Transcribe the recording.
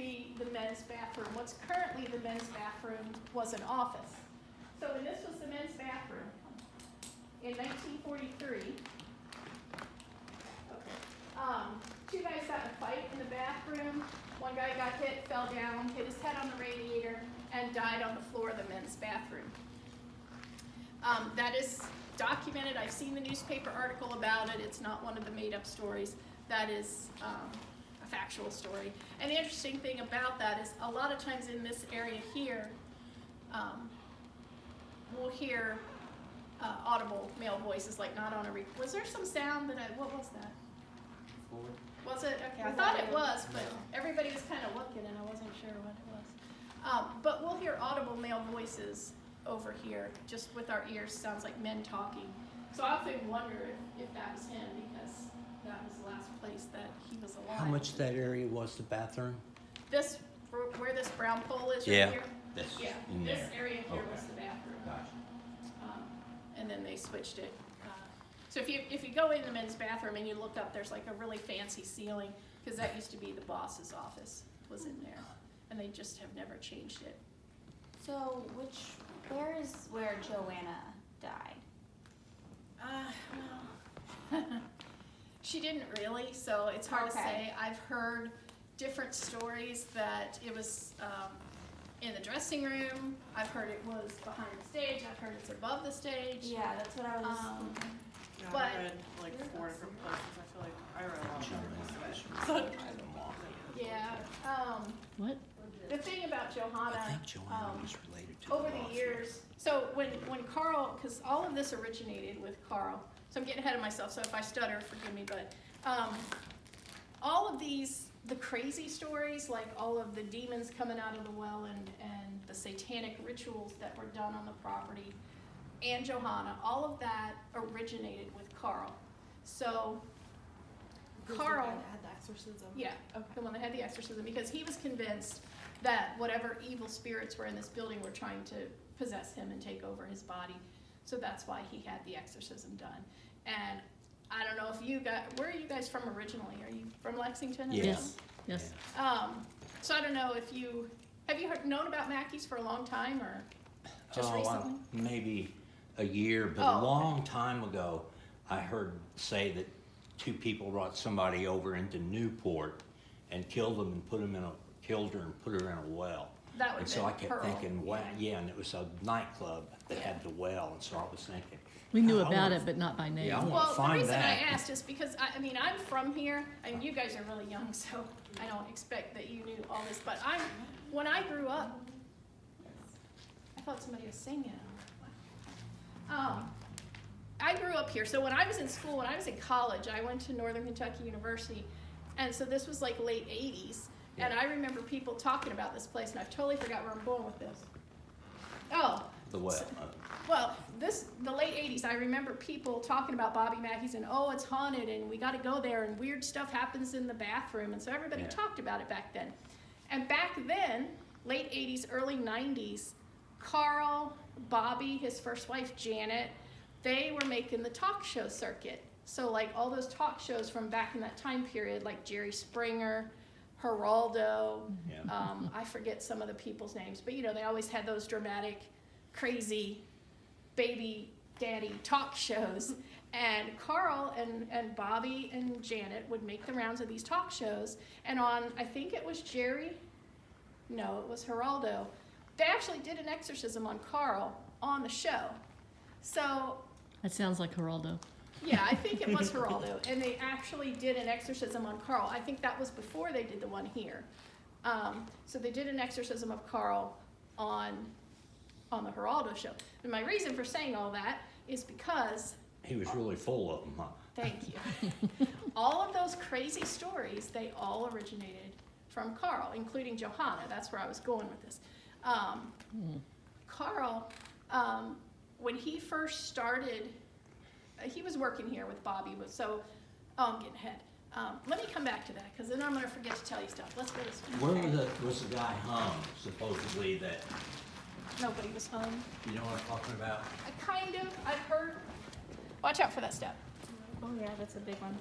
be the men's bathroom. What's currently the men's bathroom was an office. So when this was the men's bathroom, in 1943, two guys got in a fight in the bathroom. One guy got hit, fell down, hit his head on the radiator, and died on the floor of the men's bathroom. That is documented. I've seen the newspaper article about it. It's not one of the made-up stories. That is a factual story. And the interesting thing about that is a lot of times in this area here, we'll hear audible male voices, like not on a was there some sound that what was that? Was it? Okay, I thought it was, but everybody was kind of looking and I wasn't sure what it was. But we'll hear audible male voices over here, just with our ears. Sounds like men talking. So I often wonder if that was him, because that was the last place that he was alive. How much that area was the bathroom? This, where this brown pole is Yeah. right here? This Yeah, in this there. area here Okay. was the bathroom. Gotcha. And then they switched it. So if you go in the men's bathroom and you look up, there's like a really fancy ceiling, because that used to be the boss's office, was in there. And they just have never changed it. So where is where Joanna died? Well, she didn't really, so it's hard to Okay. say. I've heard different stories that it was in the dressing room. I've heard it was behind the stage. I've heard it's above the stage. Yeah, that's what I was thinking. Yeah, But- I read like 4 different places. I feel like I read a lot of places. Yeah. What? The thing about Johanna, I think Joanna was related to over the the mafia. years, so when Carl, because all of this originated with Carl, so I'm getting ahead of myself, so if I stutter, forgive me, but all of these, the crazy stories, like all of the demons coming out of the well and the satanic rituals that were done on the property, and Johanna, all of that originated with Carl. So Carl, had the exorcism. yeah, Okay. the one that had the exorcism, because he was convinced that whatever evil spirits were in this building were trying to possess him and take over his body. So that's why he had the exorcism done. And I don't know if you guys, where are you guys from originally? Are you from Lexington? Yeah. Yes, yes. So I don't know if have you known about Mackeys for a long time, or just recently? Maybe a year, but Oh, a okay. long time ago, I heard say that 2 people brought somebody over into Newport and killed her and put her in a well. That would And have so I been kept Pearl. thinking, wow, yeah, and it was a nightclub that had the well, and so I was thinking. We knew I about wanna- it, but not by name. Yeah, I wanna Well, the find reason I that. asked is because, I mean, I'm from here. I mean, you guys are really young, so I don't expect that you knew all this. But when I grew up, I thought somebody was singing. I grew up here. So when I was in school, when I was in college, I went to Northern Kentucky University. And so this was like late 80s. And I remember people talking about this place, and I've totally forgot where I'm going with this. Oh, The well. well, the late 80s, I remember people talking about Bobby Mackeys and, oh, it's haunted and we got to go there and weird stuff happens in the bathroom. And so everybody Yeah. talked about it back then. And back then, late 80s, early 90s, Carl, Bobby, his first wife, Janet, they were making the talk show circuit. So like all those talk shows from back in that time period, like Jerry Springer, Geraldo, Yeah. I forget some of the people's names, but you know, they always had those dramatic, crazy baby daddy talk shows. And Carl and Bobby and Janet would make the rounds of these talk shows. And on, I think it was Jerry, no, it was Geraldo, they actually did an exorcism on Carl on the show. So, That sounds like Geraldo. yeah, I think it was Geraldo, and they actually did an exorcism on Carl. I think that was before they did the one here. So they did an exorcism of Carl on the Geraldo show. And my reason for saying all that is because, He was really full of them, huh? thank you, all of those crazy stories, they all originated from Carl, including Johanna. That's where I was going with this. Carl, when he first started, he was working here with Bobby, I'm getting ahead. Let me come back to that, because then I'm going to forget to tell you stuff. Let's go this way. Where was the guy hung, supposedly, that, Nobody was home. you know what I'm talking about? I've heard. Watch out for that step. Oh yeah, that's a big one.